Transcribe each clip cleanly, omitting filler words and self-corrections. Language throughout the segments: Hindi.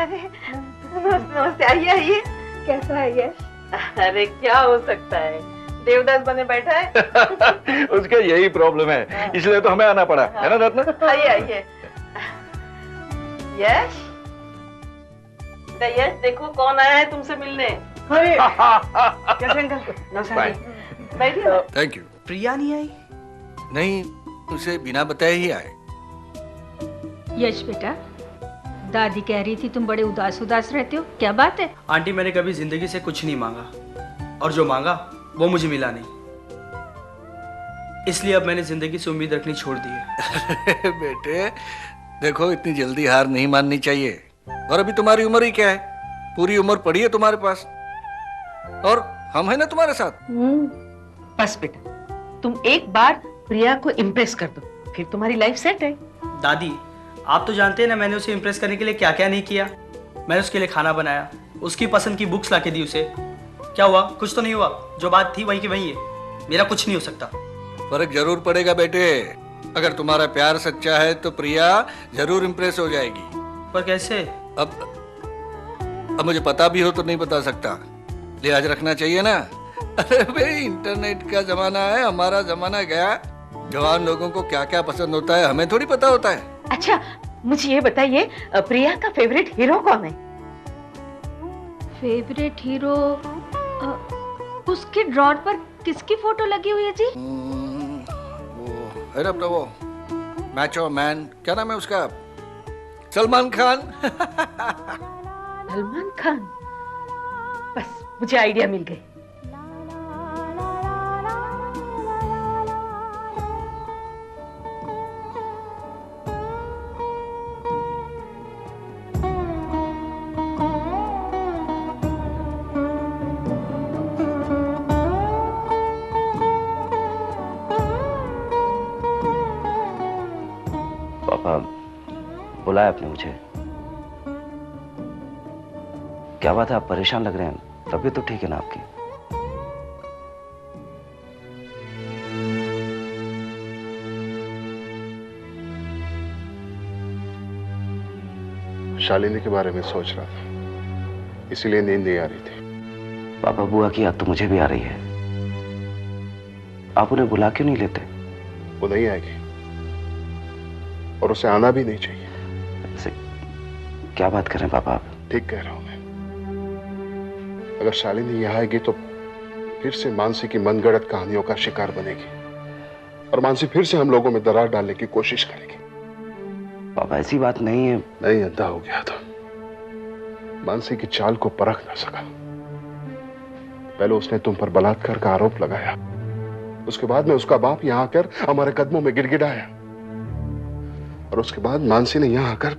अरे नमस्ते नमस्ते, आइए आइए। कैसा है यश? अरे क्या हो सकता है, देवदास बने बैठा है। उसका यही प्रॉब्लम है, इसलिए तो हमें आना पड़ा है ना रत्ना। आइए आइए। यश, यश देखो कौन आया है तुमसे मिलने। अरे कैसे अंकल? नमस्कार। बैठिए। Thank you. प्रिया नहीं आई? नहीं, उसे बिना बताए ही आए। यश बेटा, दादी कह रही थी तुम बड़े उदास उदास रहते हो, क्या बात है? आंटी, मैंने कभी जिंदगी से कुछ नहीं मांगा, और जो मांगा वो मुझे मिला नहीं, इसलिए अब मैंने जिंदगी से उम्मीद रखनी छोड़ दी है। बेटे देखो, इतनी जल्दी हार नहीं माननी चाहिए। और अभी तुम्हारी उम्र ही क्या है, पूरी उम्र पड़ी है तुम्हारे पास, और हम है ना तुम्हारे साथ। बस बेटा, तुम एक बार प्रिया को इम्प्रेस कर दो, फिर तुम्हारी लाइफ सेट है। दादी, आप तो जानते हैं ना मैंने उसे इम्प्रेस करने के लिए क्या क्या नहीं किया। मैंने उसके लिए खाना बनाया, उसकी पसंद की बुक्स ला के दी उसे। क्या हुआ? कुछ तो नहीं हुआ। जो बात थी वही की वही है, मेरा कुछ नहीं हो सकता। फर्क जरूर पड़ेगा बेटे, अगर तुम्हारा प्यार सच्चा है तो प्रिया जरूर इम्प्रेस हो जाएगी। पर कैसे? अब मुझे पता भी हो तो नहीं बता सकता, लिहाज रखना चाहिए ना। अरे भाई, इंटरनेट का जमाना है, हमारा जमाना गया। जवान लोगों को क्या क्या पसंद होता है हमें थोड़ी पता होता है। अच्छा मुझे ये बताइए, प्रिया का फेवरेट हीरो कौन है? Favourite hero? उसके ड्रॉर पर किसकी फोटो लगी हुई है जी? वो है ना अपना वो मैचो मैन, क्या नाम है उसका, सलमान खान। सलमान खान। बस मुझे आइडिया मिल गई। पापा बुलाया आपने मुझे? क्या बात है, आप परेशान लग रहे हैं, तबीयत तो ठीक है ना आपकी? शालिनी के बारे में सोच रहा था, इसीलिए नींद नहीं आ रही थी। पापा, बुआ की याद तो मुझे भी आ रही है, आप उन्हें बुला क्यों नहीं लेते? वो नहीं आएगी, और उसे आना भी नहीं चाहिए। ऐसे क्या बात कर रहे हैं पापा आप? ठीक कह रहा हूं मैं। अगर शालिनी यहाँ आएगी तो फिर से मानसी की मनगढ़ंत कहानियों का शिकार बनेगी, और मानसी फिर से हम लोगों में दरार डालने की कोशिश करेगी। पापा ऐसी बात नहीं है। नहीं, अंधा हो गया था, मानसी की चाल को परख ना सका। पहले उसने तुम पर बलात्कार का आरोप लगाया, उसके बाद में उसका बाप यहाँ आकर हमारे कदमों में गिड़गिड़ाया, और उसके बाद मानसी ने यहां आकर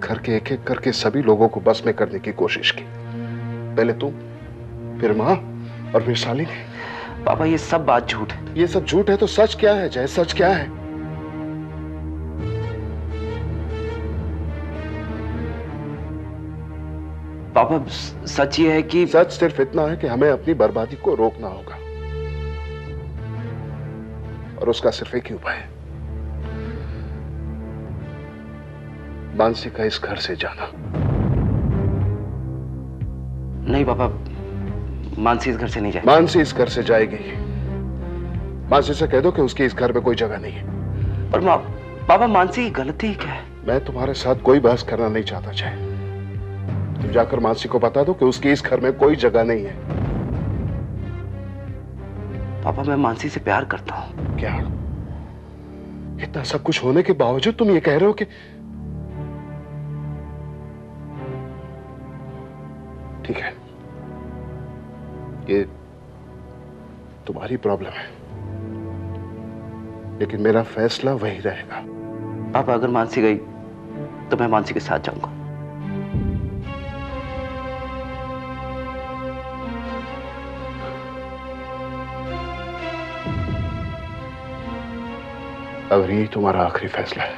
घर के एक एक करके सभी लोगों को बस में करने की कोशिश की। पहले तुम, फिर मां, और फिर शालिनी। पापा ये सब बात झूठ है। ये सब झूठ है तो सच क्या है जय, सच क्या है? पापा सच ये है कि सच सिर्फ इतना है कि हमें अपनी बर्बादी को रोकना होगा, और उसका सिर्फ एक ही उपाय है, मानसी का इस घर से जाना। नहीं पापा, मानसी इस घर से नहीं जाए। मानसी इस घर से जाएगी। मानसी से कह दो कि उसकी इस घर में कोई जगह नहीं है। पर पापा मानसी की गलती क्या है? मैं तुम्हारे साथ कोई बहस करना नहीं चाहता जय। तुम जाकर मानसी को बता दो कि उसकी इस घर में कोई जगह नहीं है। पापा मैं मानसी से प्यार करता हूं। क्या? इतना सब कुछ होने के बावजूद तुम ये कह रहे हो कि? ठीक है, ये तुम्हारी प्रॉब्लम है, लेकिन मेरा फैसला वही रहेगा। पापा अगर मानसी गई तो मैं मानसी के साथ जाऊंगा। अगर यही तुम्हारा आखिरी फैसला है,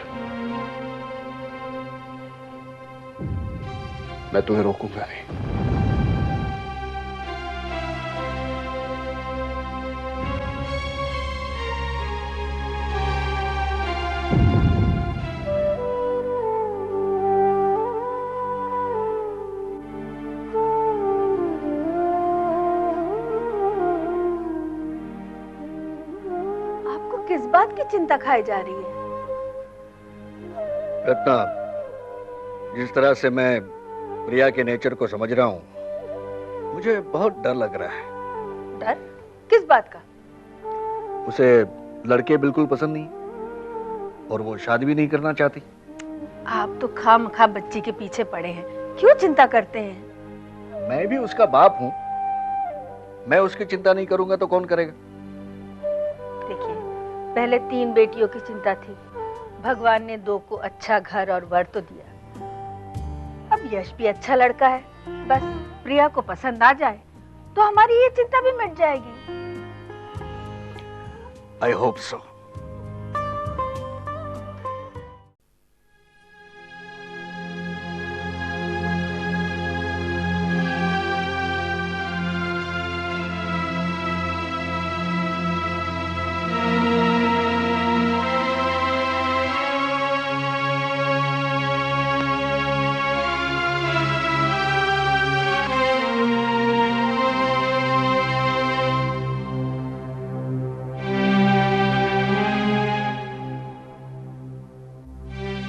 मैं तुम्हें रोकूंगा नहीं। की चिंता खाई जा रही है? रत्ना, जिस तरह से मैं प्रिया के नेचर को समझ रहा हूँ, मुझे बहुत डर लग रहा है। डर? किस बात का? उसे लड़के बिल्कुल पसंद नहीं और वो शादी भी नहीं करना चाहती। आप तो खामखा बच्ची के पीछे पड़े हैं, क्यों चिंता करते हैं? मैं भी उसका बाप हूँ, मैं उसकी चिंता नहीं करूंगा तो कौन करेगा? देखिए, पहले 3 बेटियों की चिंता थी, भगवान ने 2 को अच्छा घर और वर तो दिया। अब यश भी अच्छा लड़का है, बस प्रिया को पसंद आ जाए तो हमारी ये चिंता भी मिट जाएगी। I hope so.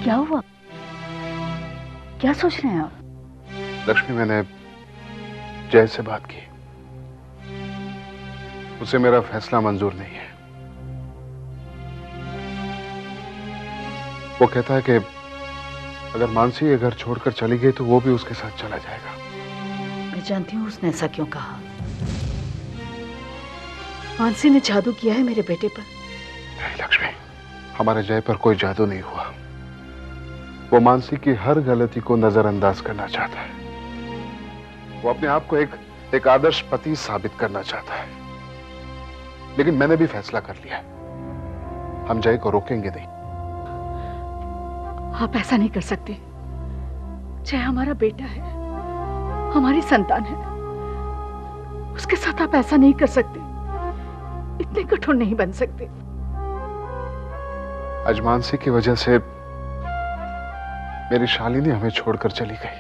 क्या हुआ? क्या सोच रहे हैं आप? लक्ष्मी, मैंने जय से बात की। उसे मेरा फैसला मंजूर नहीं है। वो कहता है कि अगर मानसी ये घर छोड़कर चली गई तो वो भी उसके साथ चला जाएगा। मैं जानती हूँ उसने ऐसा क्यों कहा। मानसी ने जादू किया है मेरे बेटे पर। नहीं लक्ष्मी, हमारे जय पर कोई जादू नहीं हुआ। वो मानसी की हर गलती को नजरअंदाज करना चाहता है। वो अपने आप को एक आदर्श पति साबित करना चाहता है। लेकिन मैंने भी फैसला कर लिया है, हम जय को रोकेंगे नहीं। आप ऐसा नहीं कर सकते। जय हमारा बेटा है, हमारी संतान है। उसके साथ आप ऐसा नहीं कर सकते। इतने कठोर नहीं बन सकते। आज मानसी की वजह से मेरी शालिनी हमें छोड़कर चली गई।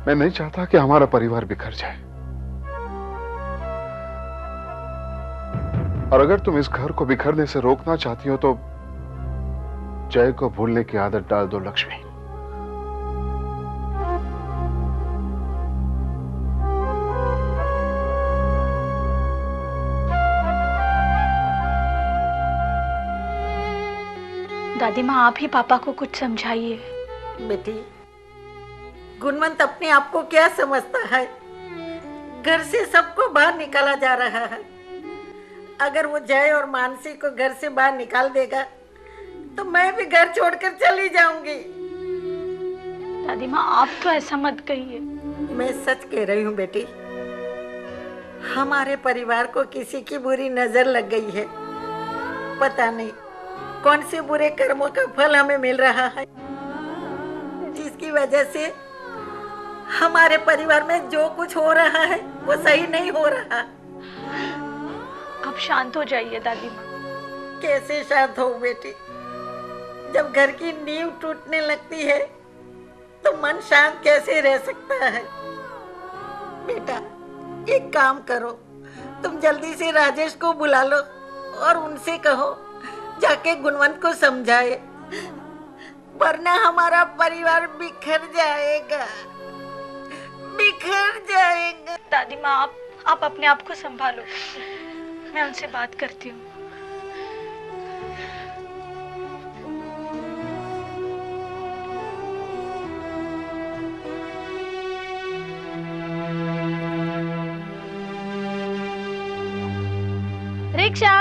मैं नहीं चाहता कि हमारा परिवार बिखर जाए। और अगर तुम इस घर को बिखरने से रोकना चाहती हो तो जय को भूलने की आदत डाल दो लक्ष्मी। दादी माँ, आप ही पापा को कुछ समझाइए। बेटी, गुणवंत अपने आप को क्या समझता है? घर से सबको बाहर निकाला जा रहा है। अगर वो जय और मानसी को घर से बाहर निकाल देगा तो मैं भी घर छोड़कर चली जाऊंगी। दादी माँ, आप तो ऐसा मत कहिए। मैं सच कह रही हूँ बेटी। हमारे परिवार को किसी की बुरी नजर लग गई है। पता नहीं कौन से बुरे कर्मों का फल हमें मिल रहा है, जिसकी वजह से हमारे परिवार में जो कुछ हो रहा है वो सही नहीं हो रहा। आप शांत हो जाइए दादी माँ। कैसे शांत हो बेटी? जब घर की नींव टूटने लगती है तो मन शांत कैसे रह सकता है? बेटा, एक काम करो, तुम जल्दी से राजेश को बुला लो और उनसे कहो जाके गुणवंत को समझाए, वरना हमारा परिवार बिखर जाएगा, बिखर जाएगा। दादी माँ, आप अपने आप को संभालो। मैं उनसे बात करती हूँ। रिक्शा।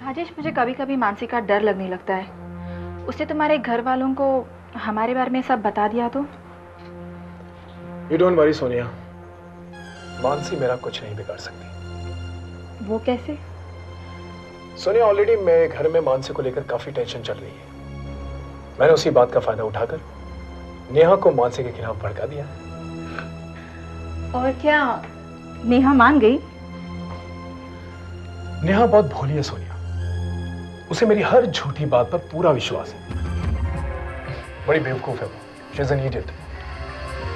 राजेश, मुझे कभी कभी मानसी का डर लगने लगता है। उसने तुम्हारे घर वालों को हमारे बारे में सब बता दिया तो? You don't worry Sonia, Mansi मेरा कुछ नहीं बिगाड़ सकती। वो कैसे? सोनिया, ऑलरेडी मेरे घर में मानसी को लेकर काफी टेंशन चल रही है। मैंने उसी बात का फायदा उठाकर नेहा को मानसी के खिलाफ भड़का दिया। और क्या नेहा मान गई? नेहा बहुत भोली है सोनिया, उसे मेरी हर झूठी बात पर पूरा विश्वास है। बड़ी बेवकूफ है वो, शी इज एन इडियट।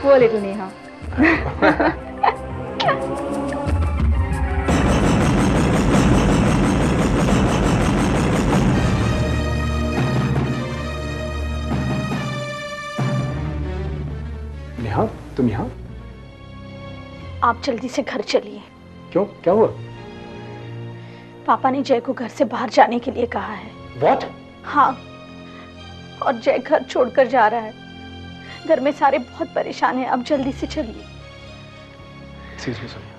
वो लिटिल नेहा। नेहा, तुम यहाँ? आप जल्दी से घर चलिए। क्यों, क्या हुआ? पापा ने जय को घर से बाहर जाने के लिए कहा है। What? हाँ, और जय घर छोड़कर जा रहा है। घर में सारे बहुत परेशान हैं। आप जल्दी से चलिए। Excuse me, Sonia.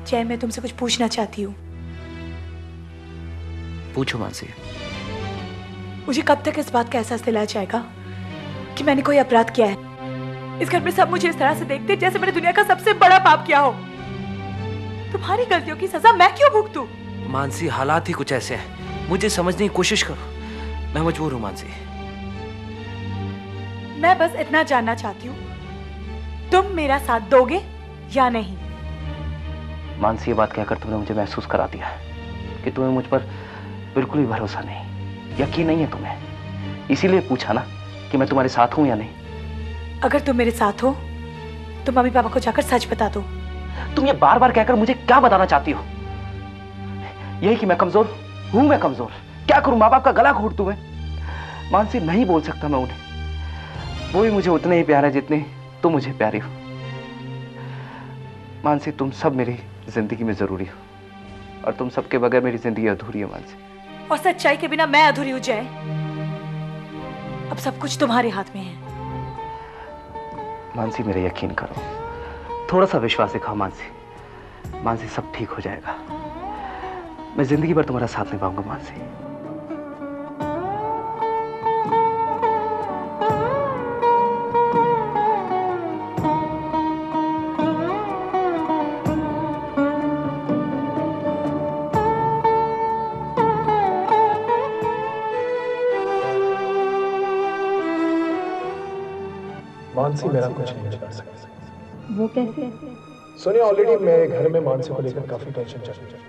जय, मैं तुमसे कुछ पूछना चाहती हूँ। पूछो मानसी। मुझे कब तक इस बात का एहसास दिलाया जाएगा कि मैंने कोई अपराध किया है? इस घर में सब मुझे इस तरह से देखते हैं जैसे मैंने दुनिया का सबसे बड़ा पाप किया हो। तुम्हारी गलतियों की सजा मैं क्यों भुगतूं? मानसी, हालात ही कुछ ऐसे हैं। मुझे समझने की कोशिश करो। मैं मजबूर हूँ मानसी। मैं बस इतना जानना चाहती हूँ, तुम मेरा साथ दोगे या नहीं? मानसी, ये बात कहकर तुमने मुझे महसूस करा दिया है कि तुम्हें मुझ पर बिल्कुल भी भरोसा नहीं, यकीन नहीं है तुम्हें। इसीलिए पूछा ना कि मैं तुम्हारे साथ हूं या नहीं। अगर तुम मेरे साथ हो तो मम्मी पापा को जाकर सच बता दो। तुम ये बार बार कहकर मुझे क्या बताना चाहती हो? यही कि मैं कमजोर हूं? मैं कमजोर क्या करूं? माँ बाप का गला घोट दूं मैं? मानसी, नहीं बोल सकता मैं उन्हें। वो भी मुझे उतने ही प्यार है जितने तुम मुझे प्यारी हो। मानसी, तुम सब मेरी जिंदगी में जरूरी हो और तुम सबके बगैर मेरी जिंदगी अधूरी है मानसी। और सच्चाई के बिना मैं अधूरी हो जाए? अब सब कुछ तुम्हारे हाथ में है। मानसी, मेरा यकीन करो, थोड़ा सा विश्वास दिखाओ मानसी। मानसी, सब ठीक हो जाएगा। मैं जिंदगी भर तुम्हारा साथ निभाऊंगा मानसी। मानसी मेरा कुछ नहीं बिगाड़ सकती। वो कैसे? सोनिया, ऑलरेडी मेरे घर में मानसी को लेकर काफी टेंशन चल रही है।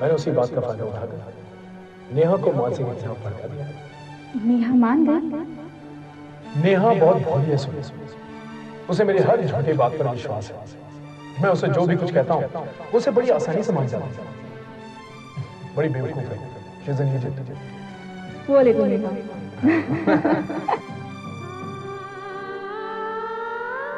मैंने उसी बात का फायदा उठाकर नेहा को मानसी के खिलाफ भड़का दिया। नेहा मान गई? नेहा बहुत भोली है सोनिया। उसे मेरी हर झूठी बात पर विश्वास है। मैं उसे जो भी कुछ कहता हूँ उसे बड़ी आसानी से मान जाती है। बड़ी बेवकूफ है। She is an idiot. वो ले नेहा।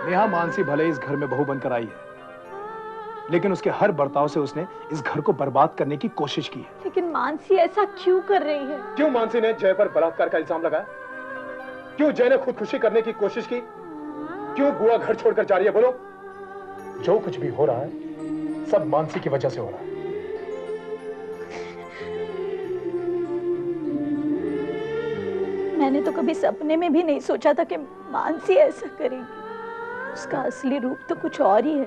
नेहा मानसी भले इस घर में बहू बनकर आई है, लेकिन उसके हर बर्ताव से उसने इस घर को बर्बाद करने की कोशिश की है। लेकिन मानसी ऐसा क्यों कर रही है? क्यों मानसी ने जय पर बलात्कार का इल्जाम लगाया? क्यों जय ने खुदकुशी करने की कोशिश की? क्यों बुआ घर छोड़कर जा रही है? बोलो। जो कुछ भी हो रहा है सब मानसी की वजह से हो रहा है। मैंने तो कभी सपने में भी नहीं सोचा था कि मानसी ऐसा करेगी। उसका असली रूप तो कुछ और ही है।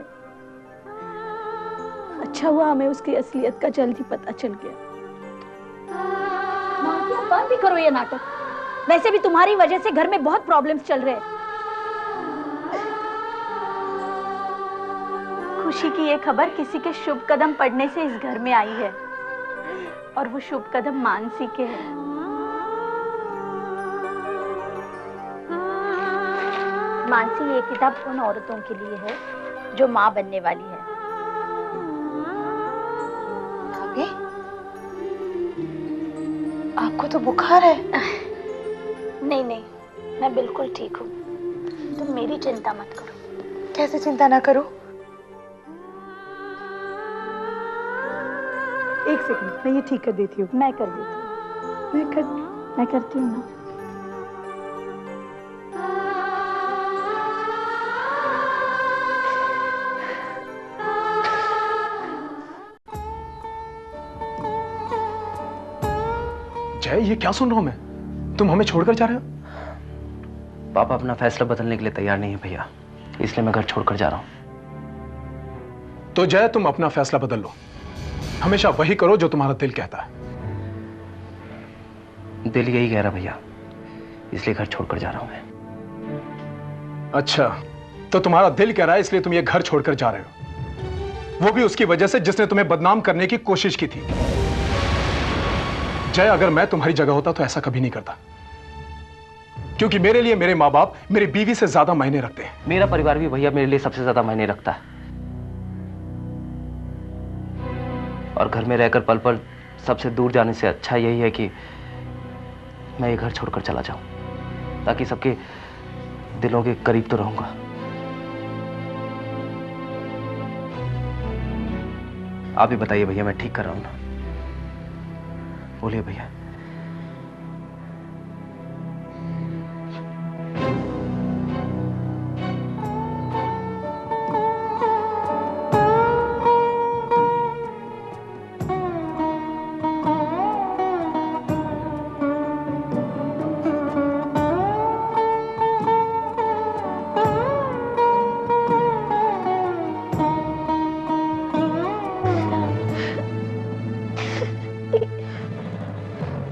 अच्छा हुआ हमें उसकी असलियत का जल्द ही पता चल गया। मानसी, आप बंद भी करो ये नाटक। वैसे भी तुम्हारी वजह से घर में बहुत प्रॉब्लम्स चल रहे हैं। खुशी की ये खबर किसी के शुभ कदम पड़ने से इस घर में आई है, और वो शुभ कदम मानसी के हैं। मानसी, ये किताब उन औरतों के लिए है जो माँ बनने वाली है। भाभी, आपको तो बुखार है। नहीं नहीं, मैं बिल्कुल ठीक हूँ। तुम मेरी चिंता मत करो। कैसे चिंता ना करो? एक सेकंड, मैं ये ठीक कर देती हूँ। मैं कर देती हूँ। मैं करती हूँ ना। जय, ये क्या सुन रहा हूं मैं? तुम हमें छोड़कर जा रहे हो? पापा अपना फैसला बदलने के लिए तैयार नहीं है भैया, इसलिए मैं घर छोड़कर जा रहा हूं। तो जय, तुम अपना फैसला बदल लो। हमेशा वही करो जो तुम्हारा दिल कहता है। दिल यही कह रहा भैया, इसलिए घर छोड़कर जा रहा हूं मैं। अच्छा, तो तुम्हारा दिल कह रहा है इसलिए तुम ये घर छोड़कर जा रहे हो, वो भी उसकी वजह से जिसने तुम्हें बदनाम करने की कोशिश की थी। जय, अगर मैं तुम्हारी जगह होता तो ऐसा कभी नहीं करता, क्योंकि मेरे लिए मेरे माँ बाप मेरी बीवी से ज्यादा मायने रखते हैं। मेरा परिवार भी भैया मेरे लिए सबसे ज्यादा मायने रखता है, और घर में रहकर पल पल सबसे दूर जाने से अच्छा यही है कि मैं ये घर छोड़कर चला जाऊं, ताकि सबके दिलों के करीब तो रहूंगा। आप ही बताइए भैया, मैं ठीक कर रहा हूं ना? बोलिए भैया।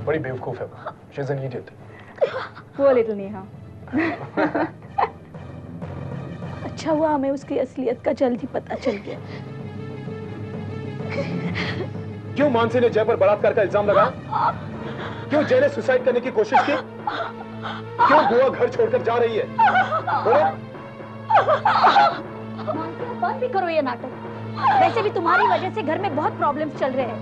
बड़ी बेवकूफ है वो। She is an idiot. Poor little Neha. अच्छा हुआ हमें उसकी असलियत का जल्दी पता चल गया। क्यों मानसी ने जय पर बलात्कार का इल्जाम लगाया? क्यों जय ने सुसाइड करने की कोशिश की? क्यों बुआ घर छोड़कर जा रही है? बोलो। बंद भी करो ये नाटक। वैसे भी तुम्हारी वजह से घर में बहुत प्रॉब्लम्स चल रहे हैं।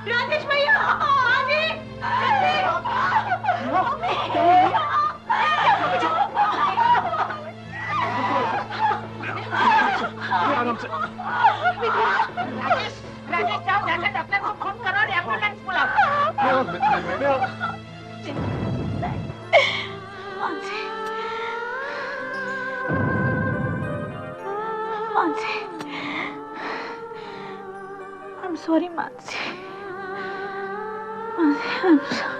राजेश भैया, राजेश जाओ, जाकर डॉक्टर को फोन करो और एम्बुलेंस बुलाओ। Mansi, I'm sorry, Mansi. I'm sorry.